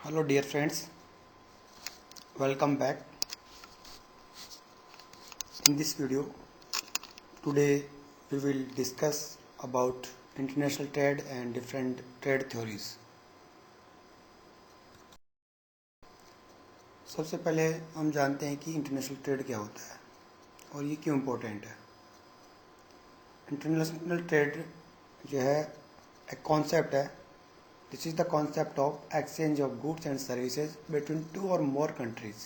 Hello dear friends, welcome back. In this video today we will discuss about international trade and different trade theories. सबसे पहले हम जानते हैं कि international trade क्या होता है और ये क्यों इम्पोर्टेंट है। इंटरनेशनल ट्रेड जो है एक कॉन्सेप्ट है. This is the concept of exchange of goods and services between two or more countries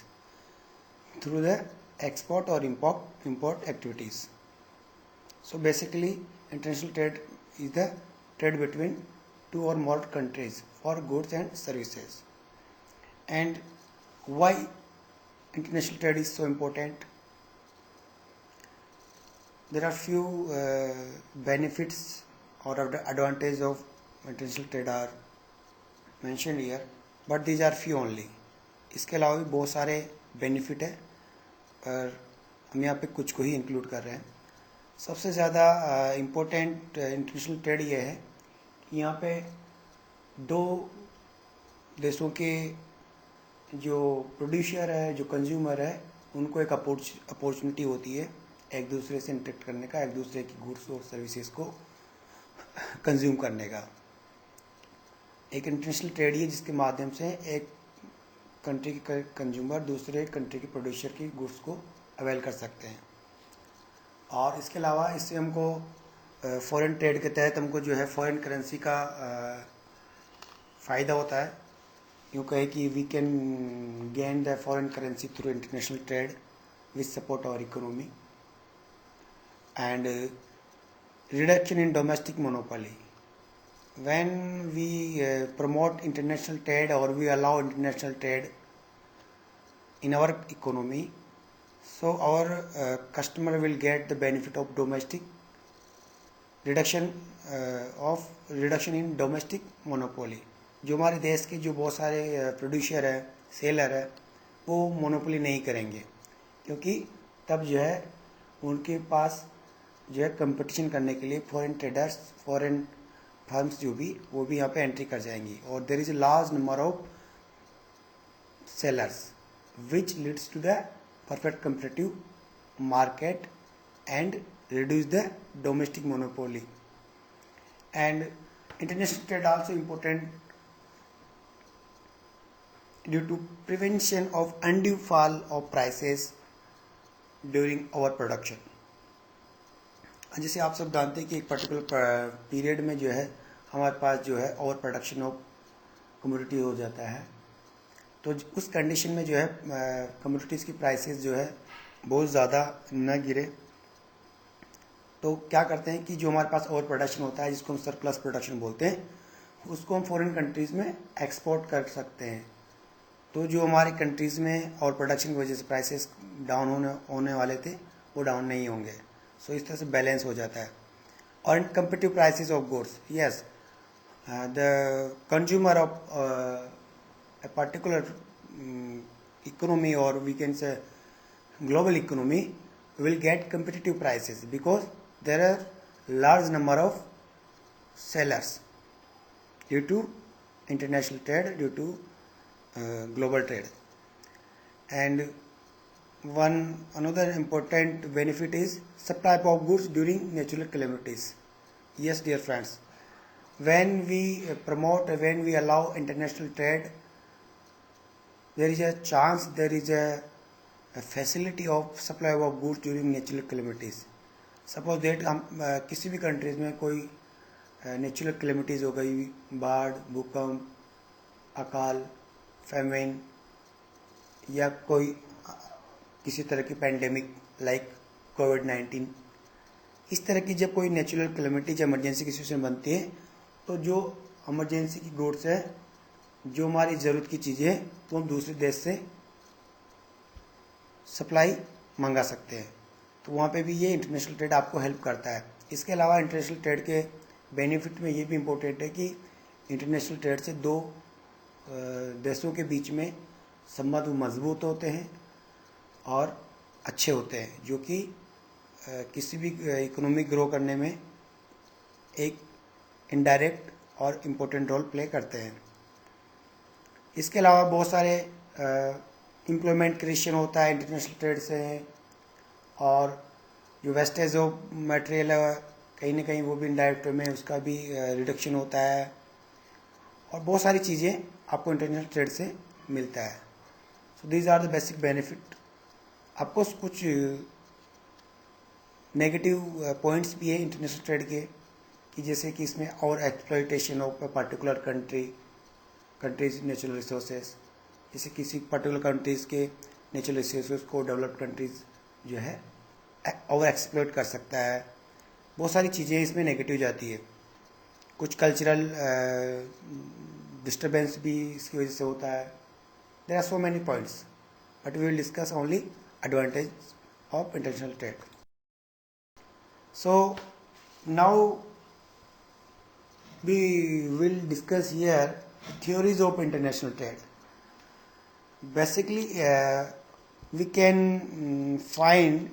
through the export or import activities. So basically international trade is the trade between two or more countries for goods and services. And why international trade is so important? There are few benefits or advantages of international trade are mentioned here, but these are few only. इसके अलावा भी बहुत सारे benefit है और हम यहाँ पे कुछ को ही इंक्लूड कर रहे हैं. सबसे ज़्यादा इम्पोर्टेंट इंटरनेशनल ट्रेड ये है कि यहाँ पे दो देशों के जो प्रोड्यूसर है, जो कंज्यूमर है, उनको एक अपॉर्चुनिटी होती है एक दूसरे से इंटरेक्ट करने का, एक दूसरे की गुड्स और सर्विसेज को कंज्यूम करने का. एक इंटरनेशनल ट्रेड है जिसके माध्यम से एक कंट्री के कंज्यूमर दूसरे कंट्री के प्रोड्यूसर की गुड्स को अवेल कर सकते हैं. और इसके अलावा इससे हमको फॉरेन ट्रेड के तहत हमको जो है फॉरेन करेंसी का फ़ायदा होता है. यूँ कहे कि we can gain the foreign currency through international trade which support our economy and reduction in domestic monopoly. When we promote international trade or we allow international trade in our economy, so our customer will get the benefit of domestic reduction in domestic monopoly. जो हमारे देश के जो बहुत सारे producer है, seller है, वो मोनोपोली नहीं करेंगे क्योंकि तब जो है उनके पास जो है कंपटीशन करने के लिए फॉरेन ट्रेडर्स, फॉरेन फर्म्स जो भी वो भी यहाँ पे एंट्री कर जाएंगी और there is a large number of sellers which leads to the perfect competitive market and reduce the domestic monopoly. And international trade also important due to prevention of undue fall of prices during our production. जैसे आप सब जानते हैं कि एक particular period में जो है हमारे पास जो है ओवर प्रोडक्शन ऑफ कमोडिटी हो जाता है, तो उस कंडीशन में जो है कमोडिटीज़ की प्राइसेस जो है बहुत ज़्यादा न गिरे तो क्या करते हैं कि जो हमारे पास ओवर प्रोडक्शन होता है जिसको हम सरप्लस प्रोडक्शन बोलते हैं, उसको हम फॉरेन कंट्रीज़ में एक्सपोर्ट कर सकते हैं. तो जो हमारी कंट्रीज़ में ओवर प्रोडक्शन की वजह से प्राइसेस डाउन होने वाले थे वो डाउन नहीं होंगे. सो इस तरह से बैलेंस हो जाता है. और इन competitive prices of goods, yes, the consumer of a particular economy or we can say global economy will get competitive prices because there are large number of sellers due to international trade, due to global trade. And another important benefit is supply of goods during natural calamities. Yes dear friends, when we when we allow international trade, there is a chance, there is a facility of supply of goods during natural calamities. Suppose date हम किसी भी countries में कोई natural calamities हो गई, बाढ़, भूकंप, अकाल, फेमिन या कोई किसी तरह की पैंडेमिक लाइक कोविड-19, इस तरह की जब कोई नेचुरल कैलेमिटीज इमरजेंसी की सिचुएशन बनती है तो जो इमरजेंसी की गुड्स है, जो हमारी ज़रूरत की चीज़ें हैं, वो हम दूसरे देश से सप्लाई मंगा सकते हैं. तो वहाँ पे भी ये इंटरनेशनल ट्रेड आपको हेल्प करता है. इसके अलावा इंटरनेशनल ट्रेड के बेनिफिट में ये भी इम्पोर्टेंट है कि इंटरनेशनल ट्रेड से दो देशों के बीच में संबंध मजबूत होते हैं और अच्छे होते हैं, जो कि किसी भी इकोनॉमी ग्रो करने में एक इनडायरेक्ट और इम्पोर्टेंट रोल प्ले करते हैं. इसके अलावा बहुत सारे एम्प्लॉयमेंट क्रिएशन होता है इंटरनेशनल ट्रेड से, और जो वेस्टेज ऑफ मटेरियल है कहीं ना कहीं वो भी इनडायरेक्ट में उसका भी रिडक्शन होता है, और बहुत सारी चीज़ें आपको इंटरनेशनल ट्रेड से मिलता है। So these are the basic benefit. आपको कुछ नेगेटिव पॉइंट्स भी है इंटरनेशनल ट्रेड के, कि जैसे कि इसमें और exploitation of particular countries natural resources, जैसे किसी पर्टिकुलर कंट्रीज़ के नेचुरल रिसोर्सेज को डेवलप्ड कंट्रीज़ जो है ओवर एक्सप्लॉयट कर सकता है। बहुत सारी चीज़ें इसमें नेगेटिव जाती है। कुछ कल्चरल डिस्टर्बेंस भी इसकी वजह से होता है। There are so many points, but we will discuss only advantage of international trade. So now we will discuss here theories of international trade. Basically, we can find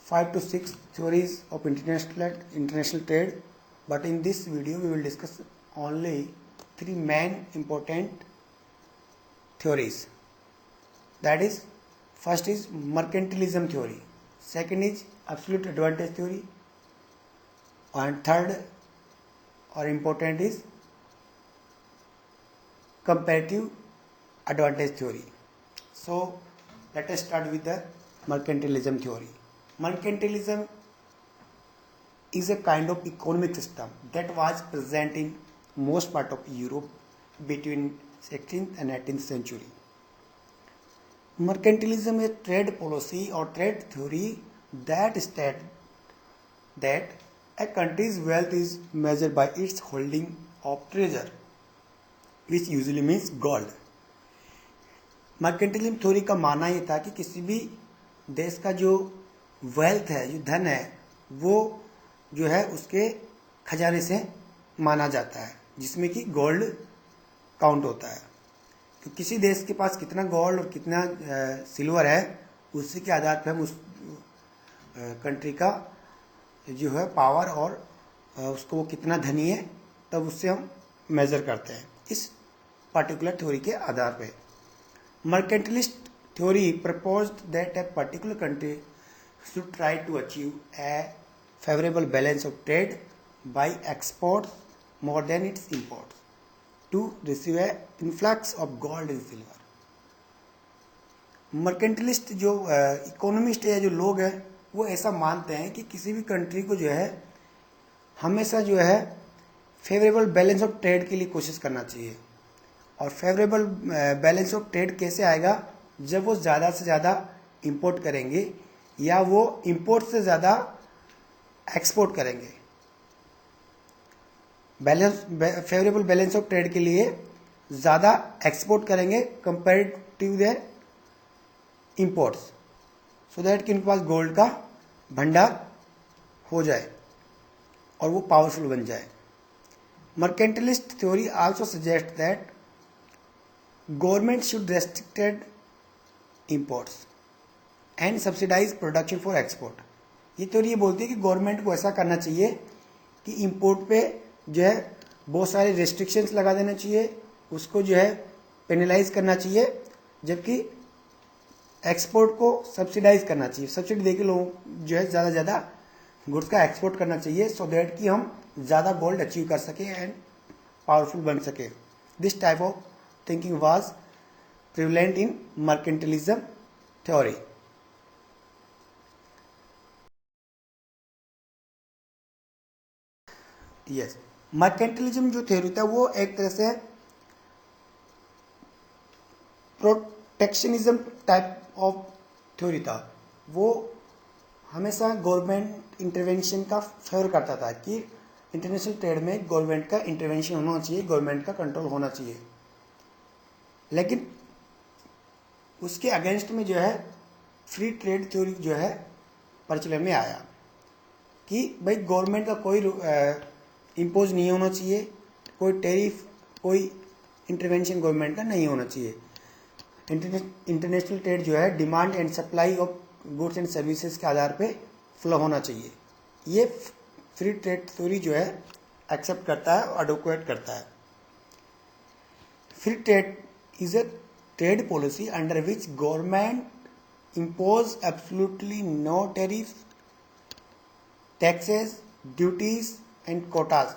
5 to 6 theories of international trade, but in this video we will discuss only 3 main important theories. That is, first is mercantilism theory, second is absolute advantage theory, and third or important is comparative advantage theory. So let us start with the mercantilism theory. Mercantilism is a kind of economic system that was present in most part of Europe between 16th and 18th century. Mercantilism is a trade policy or trade theory that states that a country's wealth is measured by its holding of treasure, which usually means gold. Mercantilism theory का मानना ये था कि किसी भी देश का जो वेल्थ है, जो धन है, वो जो है उसके खजाने से माना जाता है, जिसमें कि गोल्ड काउंट होता है। तो किसी देश के पास कितना गोल्ड और कितना सिल्वर है, उसी के आधार पर हम उस कंट्री का जो है पावर और उसको वो कितना धनी है, तब उससे हम मेजर करते हैं इस पर्टिकुलर थ्योरी के आधार पे। Mercantilist theory proposed that a particular country should try to achieve a favourable balance of trade by exports more than its imports to receive a influx of gold and silver. Mercantilist जो economist है, जो लोग हैं, वो ऐसा मानते हैं कि किसी भी कंट्री को जो है हमेशा जो है फेवरेबल बैलेंस ऑफ ट्रेड के लिए कोशिश करना चाहिए। और फेवरेबल बैलेंस ऑफ ट्रेड कैसे आएगा? जब वो ज़्यादा से ज़्यादा इंपोर्ट करेंगे या वो इंपोर्ट से ज़्यादा एक्सपोर्ट करेंगे। फेवरेबल बैलेंस ऑफ ट्रेड के लिए ज़्यादा एक्सपोर्ट करेंगे compare to the imports, so that कि उनके पास गोल्ड का भंडार हो जाए और वो पावरफुल बन जाए। Mercantilist theory also suggest that government should restricted imports and subsidise production for export. ये थ्योरी ये बोलती है कि गवर्नमेंट को ऐसा करना चाहिए कि इंपोर्ट पे जो है बहुत सारे रेस्ट्रिक्शंस लगा देना चाहिए, उसको जो है पेनलाइज करना चाहिए, जबकि एक्सपोर्ट को सब्सिडाइज करना चाहिए। सब्सिडी देके लोगों जो है ज़्यादा से ज़्यादा गुड्स का एक्सपोर्ट करना चाहिए, सो दैट कि हम ज़्यादा गोल्ड अचीव कर सकें एंड पावरफुल बन सके। This type of thinking was prevalent in mercantilism theory. Yes, mercantilism जो थ्योरी था वो एक तरह से प्रोटेक्शनिज्म टाइप ऑफ थ्योरी था। वो हमेशा गवर्नमेंट इंटरवेंशन का फेवर करता था कि इंटरनेशनल ट्रेड में गवर्नमेंट का इंटरवेंशन होना चाहिए, गवर्नमेंट का कंट्रोल होना चाहिए। लेकिन उसके अगेंस्ट में जो है फ्री ट्रेड थ्योरी जो है प्रचलन में आया कि भाई गवर्नमेंट का कोई इम्पोज नहीं होना चाहिए, कोई टैरिफ, कोई इंटरवेंशन गवर्नमेंट का नहीं होना चाहिए। इंटरनेशनल ट्रेड जो है demand and supply of goods and services के आधार पे फ्लो होना चाहिए। ये फ्री ट्रेड थ्योरी जो है एक्सेप्ट करता है और एडवोकेट करता है। Free trade is a trade policy under which government impose absolutely no tariffs, taxes, duties and quotas.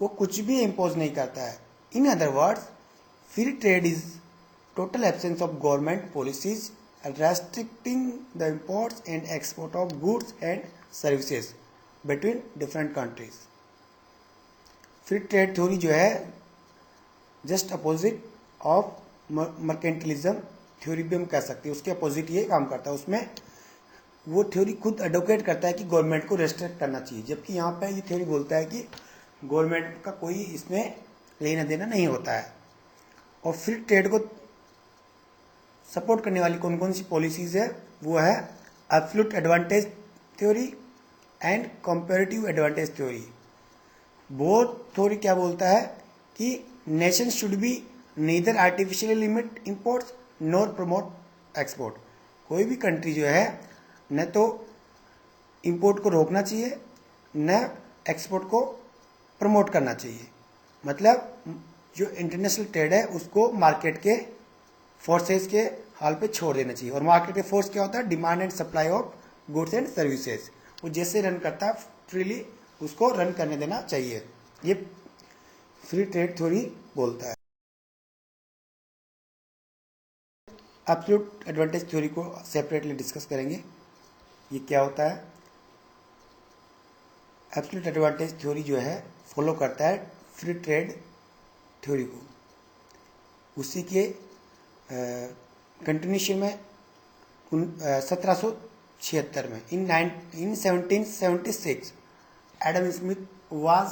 वो कुछ भी इम्पोज नहीं करता है. In other words, free trade is total absence of government policies restricting the imports and export of goods and services between different countries. Free trade theory जो है just opposite of mercantilism theory भी हम कह सकते हैं. उसके opposite ये काम करता है. उसमें वो थ्योरी खुद एडवोकेट करता है कि गवर्नमेंट को रेस्ट्रिक्ट करना चाहिए, जबकि यहाँ पे ये थ्योरी बोलता है कि गवर्नमेंट का कोई इसमें लेना देना नहीं होता है. और फ्री ट्रेड को सपोर्ट करने वाली कौन कौन सी पॉलिसीज है, वो है absolute advantage theory and comparative advantage theory. Both theory क्या बोलता है कि nation should be neither artificially limit imports nor promote export. कोई भी कंट्री जो है न तो इंपोर्ट को रोकना चाहिए न एक्सपोर्ट को प्रमोट करना चाहिए. मतलब जो इंटरनेशनल ट्रेड है उसको मार्केट के फोर्सेस के हाल पे छोड़ देना चाहिए. और मार्केट के फोर्स क्या होता है? Demand and supply of goods and services. वो जैसे रन करता है फ्रीली उसको रन करने देना चाहिए. ये फ्री ट्रेड थ्योरी बोलता है. एब्सोल्यूट एडवांटेज थ्योरी को सेपरेटली डिस्कस करेंगे. ये क्या होता है? एब्सोल्यूट एडवांटेज थ्योरी जो है फॉलो करता है फ्री ट्रेड थ्योरी को. उसी के कंटिन्यूशन में 1776 में इन 1776 Adam Smith was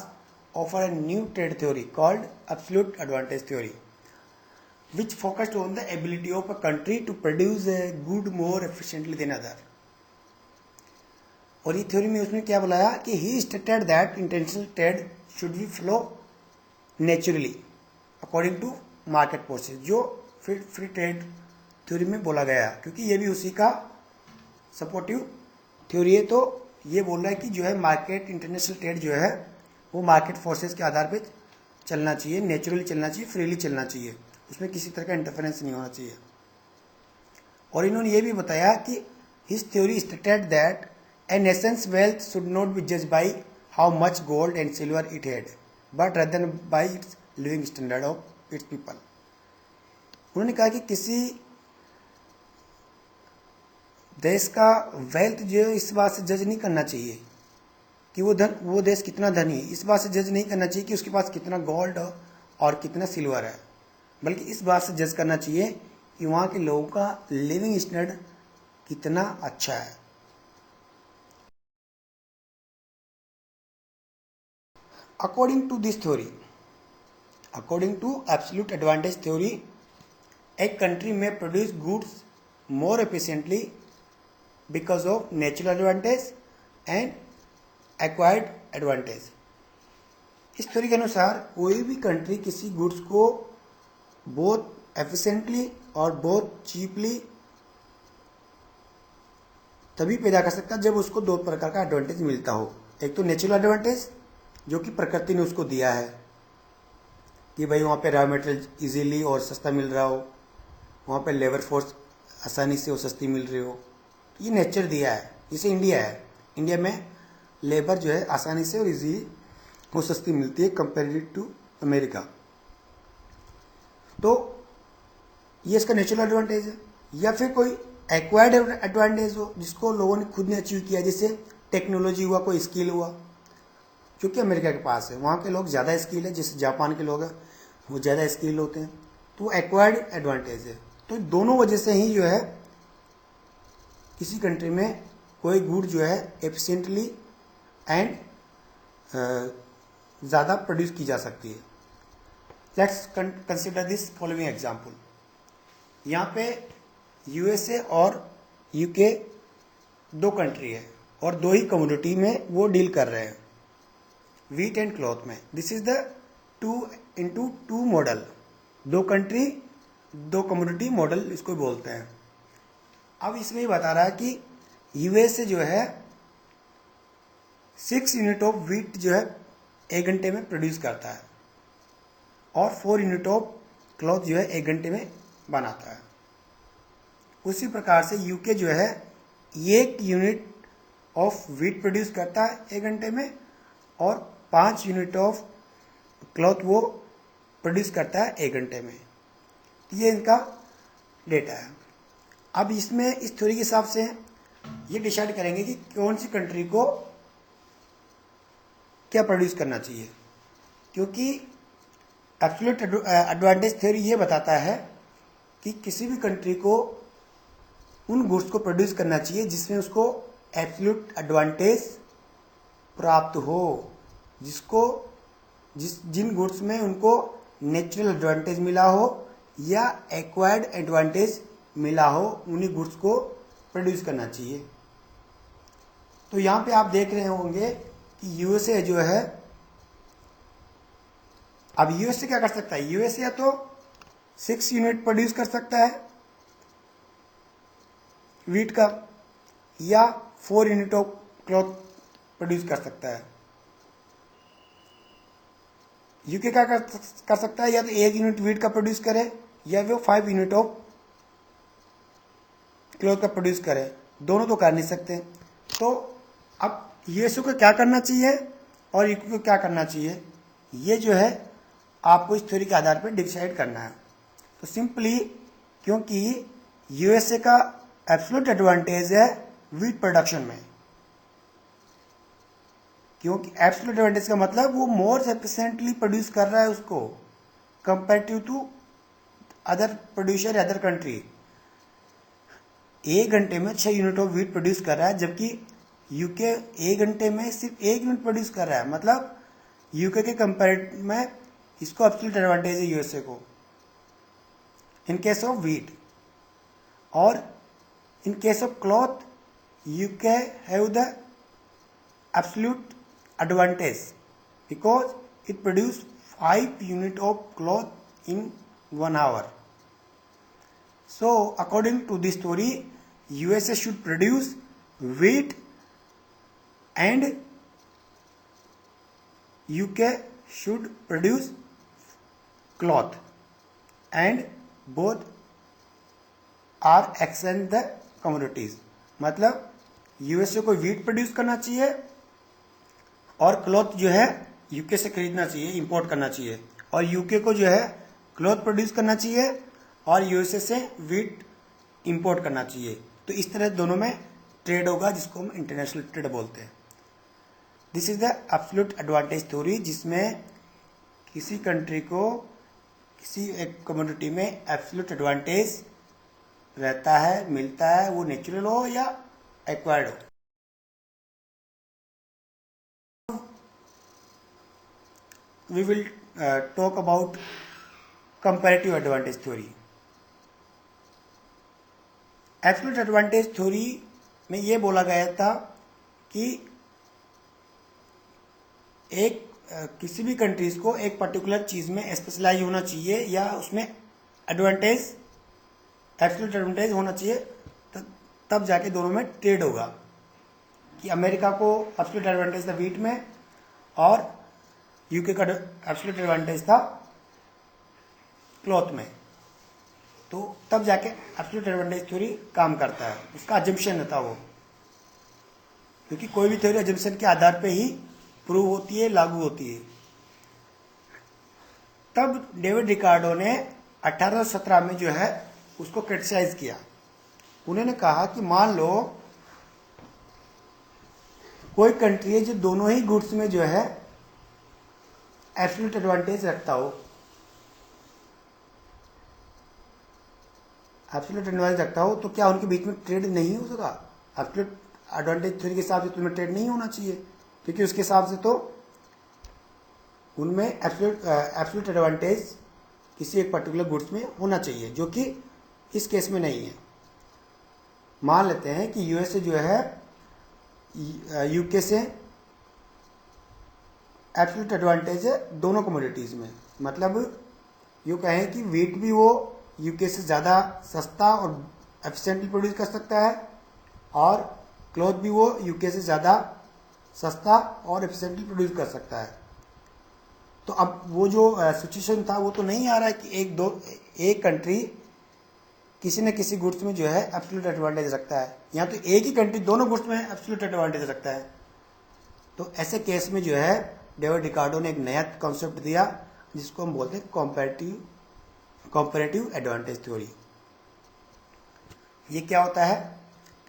offer a new trade theory called absolute advantage theory which focused on the ability of a country to produce a good more efficiently than other. और ये theory में उसने क्या बुलाया कि he stated that international trade should be flow naturally according to market forces. जो free trade theory में बोला गया, क्योंकि ये भी उसी का सपोर्टिव थ्योरी है. तो ये बोल रहा है कि जो है मार्केट इंटरनेशनल ट्रेड जो है वो मार्केट फोर्सेस के आधार पर चलना चाहिए, नेचुरली चलना चाहिए, फ्रीली चलना चाहिए, उसमें किसी तरह का इंटरफेरेंस नहीं होना चाहिए. और इन्होंने ये भी बताया कि his theory stated that a nations wealth should not be जज by how much gold and silver it had but rather than by its living standard of its people. उन्होंने कहा कि किसी देश का वेल्थ जो है इस बात से जज नहीं करना चाहिए कि वो देश कितना धनी है. इस बात से जज नहीं करना चाहिए कि उसके पास कितना गोल्ड और कितना सिल्वर है, बल्कि इस बात से जज करना चाहिए कि वहाँ के लोगों का लिविंग स्टैंडर्ड कितना अच्छा है. According to this theory, according to absolute advantage theory, a country may produce goods more efficiently because of natural advantage and acquired advantage. इस थ्योरी के अनुसार कोई भी कंट्री किसी गुड्स को बहुत एफिशिएंटली और बहुत चीपली तभी पैदा कर सकता है जब उसको दो प्रकार का एडवांटेज मिलता हो. एक तो नेचुरल एडवांटेज जो कि प्रकृति ने उसको दिया है कि भाई वहाँ पे रॉ मटेरियल इजीली और सस्ता मिल रहा हो, वहाँ पे लेबर फोर्स आसानी से और सस्ती मिल रही हो, ये नेचर दिया है. जैसे इंडिया है, इंडिया में लेबर जो है आसानी से और इजीली वो सस्ती मिलती है कंपेरेटिव टू अमेरिका. तो ये इसका नेचुरल एडवांटेज है. या फिर कोई एक्वायर्ड एडवांटेज हो जिसको लोगों ने खुद ने अचीव किया, जैसे टेक्नोलॉजी हुआ, कोई स्किल हुआ, जो कि अमेरिका के पास है. वहाँ के लोग ज़्यादा स्किल है, जैसे जापान के लोग हैं वो ज़्यादा स्किल होते हैं, तो एक्वायर्ड एडवांटेज है. तो दोनों वजह से ही जो है किसी कंट्री में कोई गुड जो है एफिशिएंटली एंड ज़्यादा प्रोड्यूस की जा सकती है. Let's consider this following example. यहाँ पे यूएसए और यूके दो कंट्री है और दो ही कम्युनिटी में वो डील कर रहे हैं, व्हीट एंड क्लॉथ में. This is the 2x2 model. दो कंट्री दो कम्युनिटी मॉडल इसको बोलते हैं. अब इसमें ही बता रहा है कि यूएसए जो है 6 यूनिट ऑफ व्हीट जो है 1 घंटे में प्रोड्यूस करता है और 4 यूनिट ऑफ क्लॉथ जो है 1 घंटे में बनाता है। उसी प्रकार से यूके जो है 1 यूनिट ऑफ व्हीट प्रोड्यूस करता है 1 घंटे में और 5 यूनिट ऑफ क्लॉथ वो प्रोड्यूस करता है 1 घंटे में। ये इनका डेटा है। अब इसमें इस थ्योरी के हिसाब से ये डिसाइड करेंगे कि कौन सी कंट्री को क्या प्रोड्यूस करना चाहिए, क्योंकि एब्सोल्यूट एडवांटेज थ्योरी ये बताता है कि किसी भी कंट्री को उन गुड्स को प्रोड्यूस करना चाहिए जिसमें उसको एब्सोल्यूट एडवांटेज प्राप्त हो, जिन गुड्स में उनको नेचुरल एडवांटेज मिला हो या एक्वायर्ड एडवांटेज मिला हो, उन्हीं गुड्स को प्रोड्यूस करना चाहिए। तो यहाँ पे आप देख रहे होंगे कि यूएसए जो है, अब यूएसए क्या कर सकता है, यूएसए या तो 6 यूनिट प्रोड्यूस कर सकता है व्हीट का या 4 यूनिट ऑफ क्लॉथ प्रोड्यूस कर सकता है। यूके क्या कर सकता है, या तो 1 यूनिट व्हीट का प्रोड्यूस करे या वो 5 यूनिट ऑफ क्लॉथ का प्रोड्यूस करे, दोनों तो कर नहीं सकते। तो अब यूएसए को क्या करना चाहिए और यूके को क्या करना चाहिए, ये जो है आपको इस थ्योरी के आधार पर डिसाइड करना है। तो सिंपली क्योंकि यूएसए का एब्सोल्यूट एडवांटेज है व्हीट प्रोडक्शन में, क्योंकि एब्सोल्यूट एडवांटेज का मतलब वो मोर एफिशिएंटली प्रोड्यूस कर रहा है उसको comparative to other producer other country. 1 घंटे में 6 यूनिट ऑफ व्हीट प्रोड्यूस कर रहा है, जबकि यूके 1 घंटे में सिर्फ 1 यूनिट प्रोड्यूस कर रहा है। मतलब यूके के कंपेरेटिव में इसको एब्सोल्यूट एडवांटेज है यूएसए को इन केस ऑफ व्हीट। और in case of cloth UK have the absolute advantage because it produce 5 unit of cloth in 1 hour. So according to this story, USA should produce wheat and UK should produce cloth, and both are exchange the commodities. मतलब USA को wheat produce करना चाहिए और cloth जो है UK से खरीदना चाहिए, इंपोर्ट करना चाहिए, और यूके को जो है क्लॉथ प्रोड्यूस करना चाहिए और यूएसए से व्हीट इंपोर्ट करना चाहिए। तो इस तरह दोनों में ट्रेड होगा, जिसको हम इंटरनेशनल ट्रेड बोलते हैं। This is the absolute advantage theory, जिसमें किसी कंट्री को किसी एक कमोडिटी में एब्सोल्यूट एडवांटेज रहता है, मिलता है, वो नेचुरल हो या एक्वायर्ड हो। We will talk about comparative advantage theory. Absolute advantage theory में ये बोला गया था कि किसी भी कंट्रीज को एक पर्टिकुलर चीज में स्पेशलाइज होना चाहिए या उसमें एडवांटेज एब्सोल्यूट एडवांटेज होना चाहिए, तब जाके दोनों में ट्रेड होगा। कि अमेरिका को एब्सोल्यूट एडवांटेज था व्हीट में और यूके का एब्सोल्यूट एडवांटेज था क्लॉथ में, तो तब जाके एब्सोल्यूट एडवांटेज थ्योरी काम करता है। उसका अजम्पशन रहता वो, क्योंकि कोई भी थ्योरी अजम्पशन के आधार पे ही प्रूव होती है, लागू होती है। तब डेविड रिकार्डो ने 1817 में जो है उसको क्रिटिसाइज किया। उन्होंने कहा कि मान लो कोई कंट्री है जो दोनों ही गुड्स में जो है एब्सोल्यूट एडवांटेज रखता हो, एब्सोल्यूट एडवांटेज रखता हो, तो क्या उनके बीच में ट्रेड नहीं हो सका? एब्सोल्यूट एडवांटेज थ्योरी के हिसाब से तुम्हें ट्रेड नहीं होना चाहिए, क्योंकि उसके हिसाब से तो उनमें एब्सोल्यूट एडवांटेज किसी एक पर्टिकुलर गुड्स में होना चाहिए, जो कि इस केस में नहीं है। मान लेते हैं कि यूएसए जो है यूके से एब्सोल्यूट एडवांटेज है दोनों कमोडिटीज में। मतलब यूँ कहें कि व्हीट भी वो यूके से ज़्यादा सस्ता और एफिशिएंटली प्रोड्यूस कर सकता है, और क्लॉथ भी वो यूके से ज़्यादा सस्ता और एफिशिएंटली प्रोड्यूस कर सकता है। तो अब वो जो सिचुएशन था वो तो नहीं आ रहा है कि एक कंट्री किसी न किसी गुड्स में जो है एब्सोल्यूट एडवांटेज रखता है, यहाँ तो एक ही कंट्री दोनों गुड्स में एब्सोल्यूट एडवांटेज रखता है। तो ऐसे केस में जो है डेविड रिकार्डो ने एक नया कॉन्सेप्ट दिया जिसको हम बोलते हैं कंपैरेटिव एडवांटेज थ्योरी। ये क्या होता है?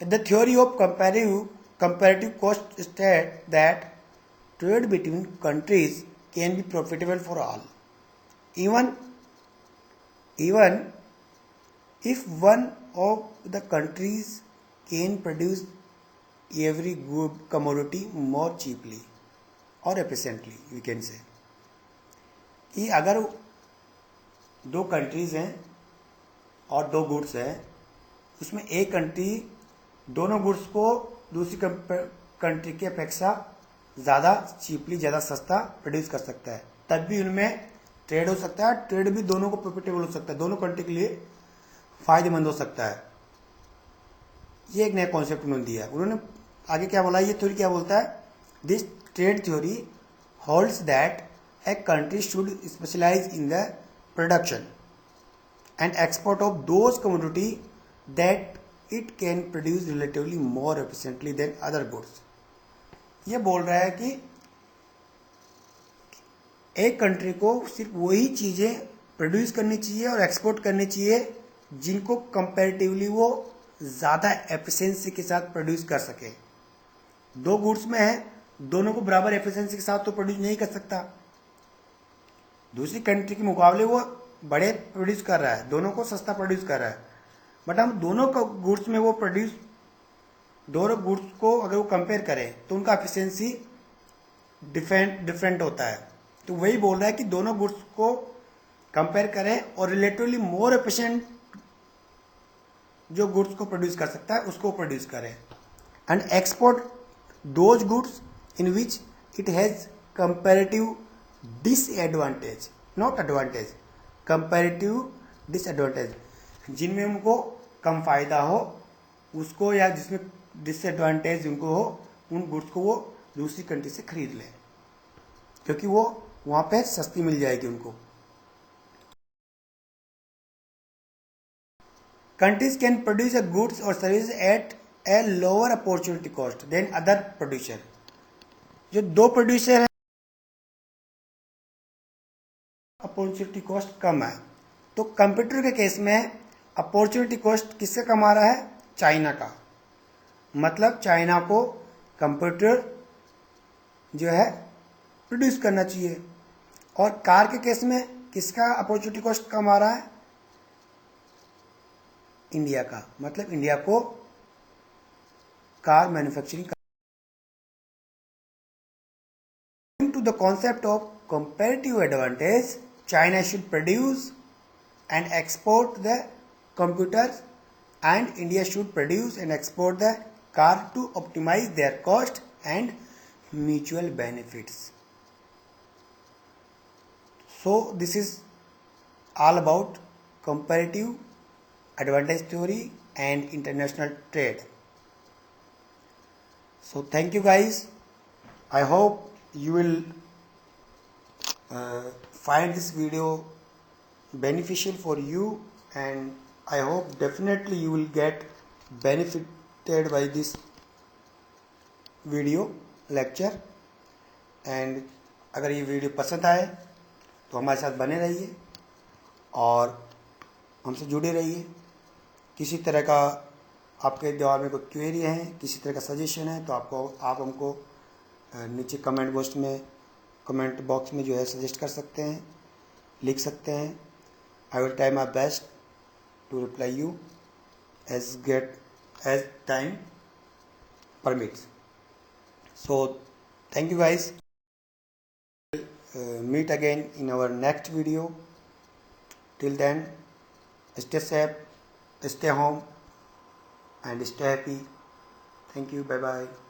The theory of comparative cost state that trade between countries can be profitable for all even if one of the countries can produce every good commodity more cheaply or efficiently, we can say कि अगर दो countries हैं और दो goods हैं, उसमें एक country दोनों गुड्स को दूसरी कंट्री की अपेक्षा ज़्यादा चीपली, ज़्यादा सस्ता प्रोड्यूस कर सकता है, तब भी उनमें ट्रेड हो सकता है। ट्रेड भी दोनों को प्रॉफिटेबल हो सकता है, दोनों कंट्री के लिए फायदेमंद हो सकता है। ये एक नया कॉन्सेप्ट उन्होंने दिया। उन्होंने आगे क्या बोला, ये थ्योरी क्या बोलता है? This trade theory holds that a country should specialise in the production and export of those commodity that it can produce relatively more efficiently than other goods. ये बोल रहा है कि एक कंट्री को सिर्फ वही चीजें प्रोड्यूस करनी चाहिए और एक्सपोर्ट करनी चाहिए जिनको कंपैरेटिवली वो ज़्यादा एफिशिएंसी के साथ प्रोड्यूस कर सके। दो गुड्स में है, दोनों को बराबर एफिशिएंसी के साथ तो प्रोड्यूस नहीं कर सकता। दूसरी कंट्री के मुकाबले वो बड़े प्रोड्यूस कर रहा है, दोनों को सस्ता प्रोड्यूस कर रहा है, बट हम दोनों गुड्स में वो दोनों गुड्स को अगर वो कंपेयर करें तो उनका एफिशिएंसी डिफरेंट होता है। तो वही बोल रहा है कि दोनों गुड्स को कंपेयर करें और रिलेटिवली मोर एफिशिएंट जो गुड्स को प्रोड्यूस कर सकता है उसको प्रोड्यूस करें and export those goods in which it has comparative disadvantage, not advantage, comparative disadvantage, जिनमें उनको कम फायदा हो उसको, या जिसमें डिसएडवांटेज उनको हो, उन गुड्स को वो दूसरी कंट्री से खरीद लें क्योंकि वो वहां पे सस्ती मिल जाएगी उनको। Countries can produce a goods or services at a lower opportunity cost than other producer। जो दो प्रोड्यूसर हैं अपॉर्चुनिटी कॉस्ट कम है, तो कंप्यूटर के केस में अपॉर्चुनिटी कॉस्ट किससे कम आ रहा है? चाइना का। मतलब चाइना को कंप्यूटर जो है प्रोड्यूस करना चाहिए। और कार के केस में किसका अपॉर्चुनिटी कॉस्ट कम आ रहा है? इंडिया का। मतलब इंडिया को car manufacturing to the concept of comparative advantage, China should produce and export the computers and India should produce and export the car to optimise their cost and mutual benefits. So this is all about comparative advantage theory and international trade. So thank you guys. I hope you will find this video beneficial for you, and I hope definitely you will get benefited by this video lecture। and अगर ये video पसंद आए तो हमारे साथ बने रहिए और हमसे जुड़े रहिए। किसी तरह का आपके दिमाग में कोई क्वेरी है, किसी तरह का सजेशन है, तो आप हमको नीचे कमेंट बॉक्स में जो है सजेस्ट कर सकते हैं, लिख सकते हैं। I will try my best to reply you as time permits. So thank you guys. Meet again in our next video. Till then, stay safe, stay home, and stay happy. Thank you. Bye bye.